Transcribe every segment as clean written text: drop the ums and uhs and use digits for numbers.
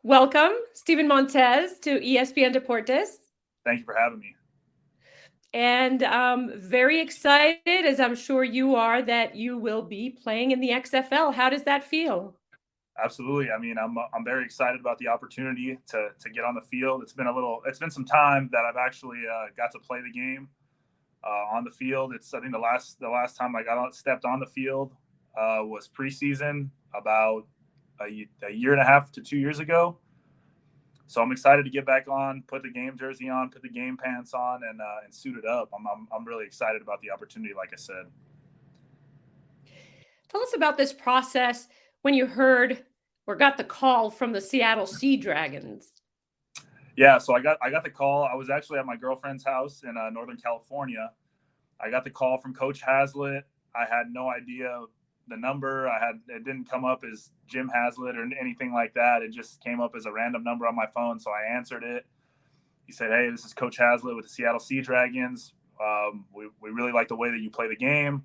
Welcome, Steven Montez, to ESPN Deportes. Thank you for having me. And very excited, as I'm sure you are, that you will be playing in the XFL. How does that feel? Absolutely. I mean, I'm very excited about the opportunity to get on the field. It's been some time that I've actually got to play the game on the field. I think the last time I stepped on the field was preseason about a year and a half to 2 years ago. So I'm excited to get back on, put the game jersey on, put the game pants on, and suit it up. I'm really excited about the opportunity, like I said. Tell us about this process when you heard or got the call from the Seattle Sea Dragons. Yeah, so I got the call. I was actually at my girlfriend's house in Northern California. I got the call from Coach Haslett. I had no idea the number. It didn't come up as Jim Haslett or anything like that. It just came up as a random number on my phone. So I answered it. He said, "Hey, this is Coach Haslett with the Seattle Sea Dragons. We really like the way that you play the game.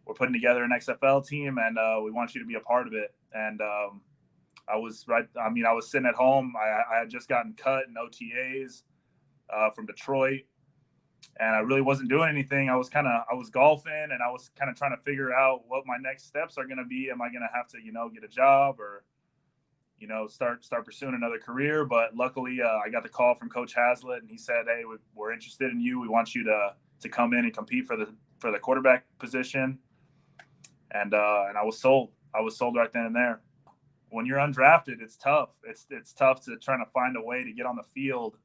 We're putting together an XFL team, and we want you to be a part of it." And I was right. I mean, I was sitting at home. I had just gotten cut in OTAs from Detroit, and I really wasn't doing anything. I was golfing, and I was kind of trying to figure out what my next steps are going to be. Am I going to have to, get a job or, start pursuing another career? But luckily, I got the call from Coach Haslett, and he said, "Hey, we're interested in you. We want you to come in and compete for the quarterback position." And I was sold. I was sold right then and there. When you're undrafted, it's tough. It's tough to try to find a way to get on the field.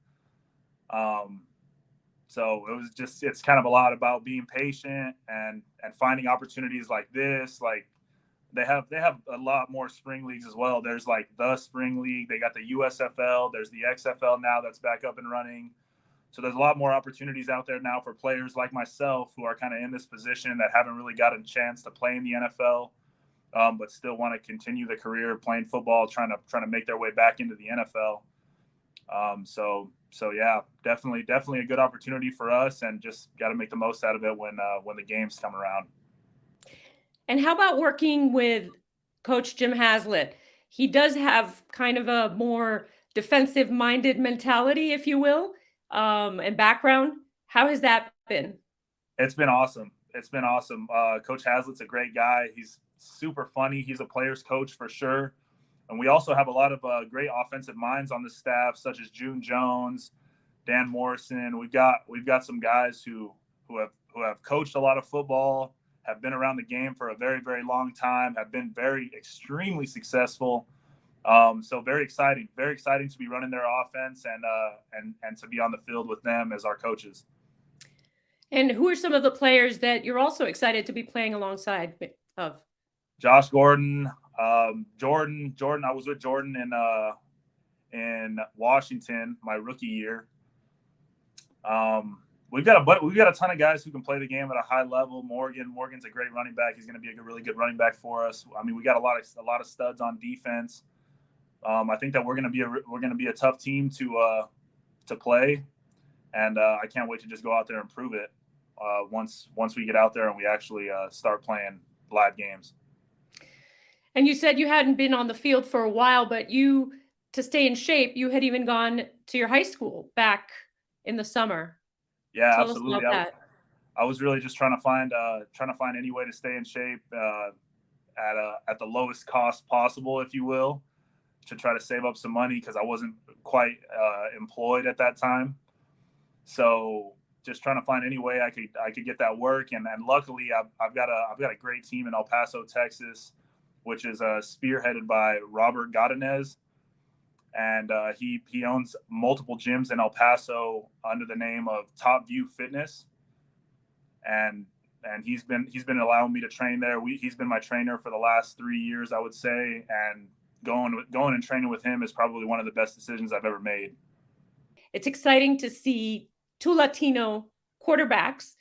So it's kind of a lot about being patient and finding opportunities like this. Like they have a lot more spring leagues as well. There's like the spring league. They got the USFL. There's the XFL now that's back up and running. So there's a lot more opportunities out there now for players like myself who are kind of in this position that haven't really gotten a chance to play in the NFL, but still want to continue the career playing football, trying to make their way back into the NFL. So yeah, definitely a good opportunity for us, and just got to make the most out of it when the games come around. And how about working with Coach Jim Haslett? He does have kind of a more defensive-minded mentality, if you will, and background. How has that been? It's been awesome. Coach Haslett's a great guy. He's super funny. He's a player's coach for sure. And we also have a lot of great offensive minds on the staff, such as June Jones, Dan Morrison. We've got some guys who have coached a lot of football, have been around the game for a very, very long time, have been extremely successful. So very exciting to be running their offense and to be on the field with them as our coaches. And who are some of the players that you're also excited to be playing alongside of? Josh Gordon, Jordan. I was with Jordan in Washington my rookie year. We've got a ton of guys who can play the game at a high level. Morgan's a great running back. He's going to be a really good running back for us. I mean, we got a lot of studs on defense. I think that we're going to be a tough team to play, and I can't wait to just go out there and prove it once we get out there and we actually start playing live games. And you said you hadn't been on the field for a while, but to stay in shape, you had even gone to your high school back in the summer. Yeah, Tell absolutely. us about that. I was really just trying to find any way to stay in shape at the lowest cost possible, if you will, to try to save up some money because I wasn't quite employed at that time. So just trying to find any way I could get that work, and luckily I've got a great team in El Paso, Texas, which is spearheaded by Robert Godinez, and he owns multiple gyms in El Paso under the name of Top View Fitness, and he's been allowing me to train there. He's been my trainer for the last 3 years, I would say, and going and training with him is probably one of the best decisions I've ever made. It's exciting to see 2 Latino quarterbacks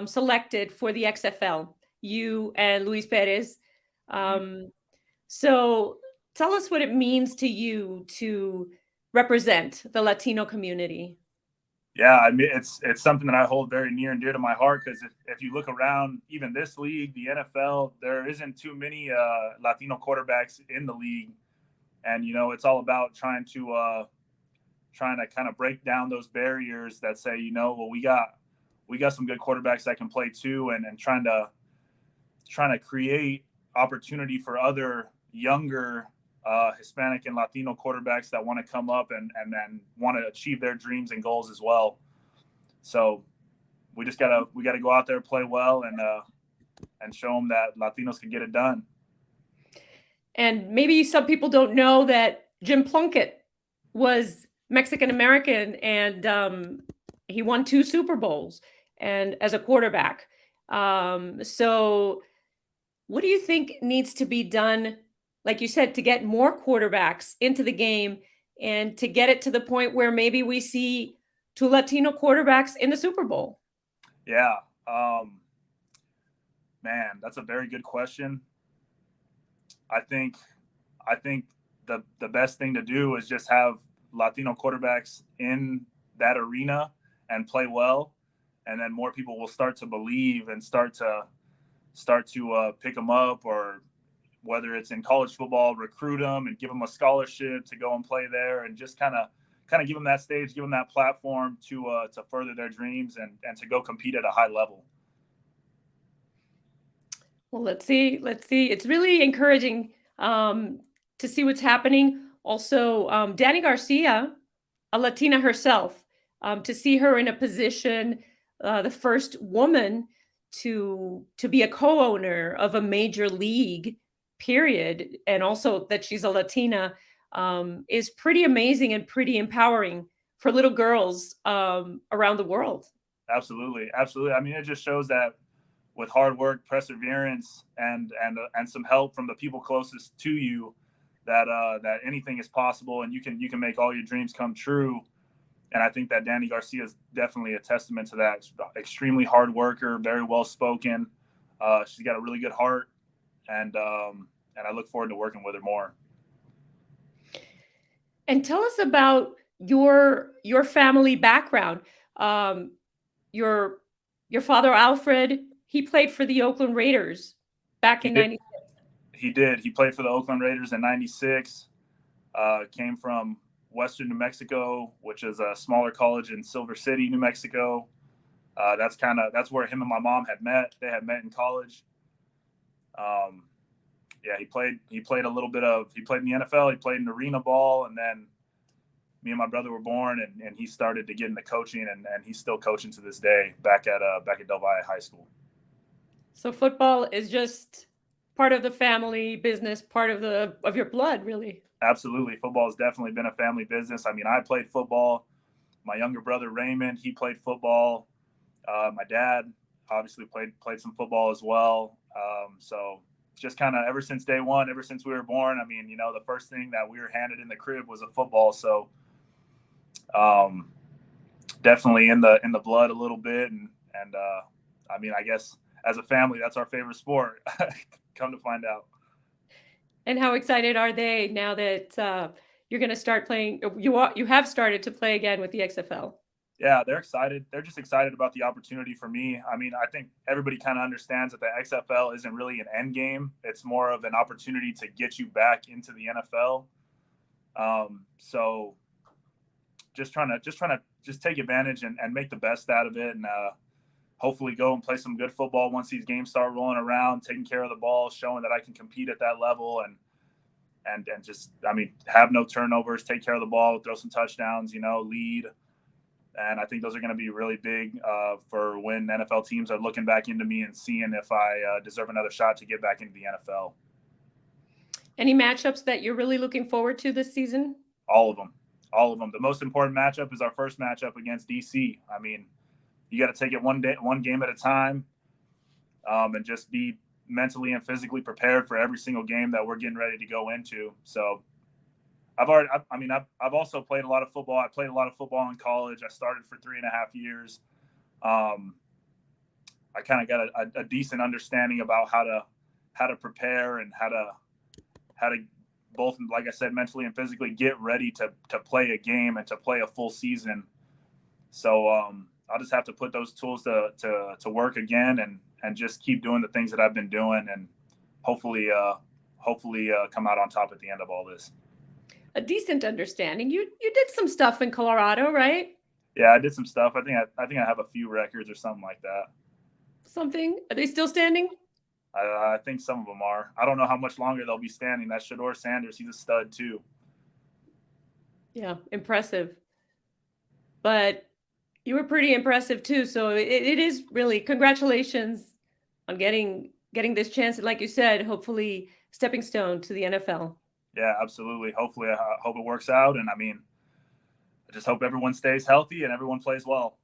selected for the XFL, you and Luis Perez. So tell us what it means to you to represent the Latino community. Yeah, I mean, it's something that I hold very near and dear to my heart because if you look around, even this league, the NFL, there isn't too many Latino quarterbacks in the league. And, it's all about trying to kind of break down those barriers that say, well, we got some good quarterbacks that can play too, and trying to create opportunity for other younger Hispanic and Latino quarterbacks that want to come up and want to achieve their dreams and goals as well. So we gotta go out there, play well, and show them that Latinos can get it done. And maybe some people don't know that Jim Plunkett was Mexican American, and he won 2 Super Bowls and as a quarterback. So what do you think needs to be done, like you said, to get more quarterbacks into the game and to get it to the point where maybe we see 2 Latino quarterbacks in the Super Bowl? Yeah. Man, that's a very good question. I think the best thing to do is just have Latino quarterbacks in that arena and play well, and then more people will start to believe and start to pick them up, or whether it's in college football, recruit them and give them a scholarship to go and play there, and just kind of give them that stage, give them that platform to further their dreams and to go compete at a high level. Well, let's see. It's really encouraging to see what's happening. Also, Danny Garcia, a Latina herself, to see her in a position, the first woman to be a co-owner of a major league, period, and also that she's a Latina, is pretty amazing and pretty empowering for little girls around the world. Absolutely. I mean, it just shows that with hard work, perseverance, and some help from the people closest to you, that anything is possible, and you can make all your dreams come true. And I think that Danny Garcia is definitely a testament to that. Extremely hard worker, very well spoken. She's got a really good heart, and I look forward to working with her more. And tell us about your family background. Your father Alfred, he played for the Oakland Raiders back in '96. He did. He played for the Oakland Raiders in '96. Came from Western New Mexico, which is a smaller college in Silver City, New Mexico. That's where him and my mom had met. They had met in college. Yeah, he played in the NFL. He played in arena ball, and then me and my brother were born, and he started to get into coaching, and he's still coaching to this day back at Del Valle High School. So football is just part of the family business, part of your blood, really. Absolutely. Football has definitely been a family business. I mean, I played football. My younger brother, Raymond, he played football. My dad obviously played some football as well. So just kind of ever since day one, ever since we were born, I mean, the first thing that we were handed in the crib was a football. So definitely in the blood a little bit. And I mean, I guess as a family, that's our favorite sport. Come to find out. And how excited are they now that you're going to start playing? You have started to play again with the XFL. Yeah, they're excited. They're just excited about the opportunity for me. I mean, I think everybody kind of understands that the XFL isn't really an end game. It's more of an opportunity to get you back into the NFL. So just trying to take advantage and make the best out of it, and hopefully go and play some good football once these games start rolling around, taking care of the ball, showing that I can compete at that level, and just, I mean, have no turnovers, take care of the ball, throw some touchdowns, lead. And I think those are going to be really big for when NFL teams are looking back into me and seeing if I deserve another shot to get back into the NFL. Any matchups that you're really looking forward to this season? All of them. The most important matchup is our first matchup against DC. I mean, you got to take it one game at a time, and just be mentally and physically prepared for every single game that we're getting ready to go into. So I've also played a lot of football. I played a lot of football in college. I started for 3.5 years. I kind of got a decent understanding about how to prepare and how to both, like I said, mentally and physically get ready to play a game and to play a full season. So I'll just have to put those tools to work again and just keep doing the things that I've been doing, and hopefully come out on top at the end of all this. a decent understanding. You did some stuff in Colorado, right? Yeah, I did some stuff. I think I have a few records or something like that. Something. Are they still standing? I think some of them are. I don't know how much longer they'll be standing. That Shedeur Sanders, he's a stud too. Yeah, impressive. But you were pretty impressive too. So it is really congratulations on getting this chance. And like you said, hopefully stepping stone to the NFL. Yeah, absolutely. Hopefully, I hope it works out. And I mean, I just hope everyone stays healthy and everyone plays well.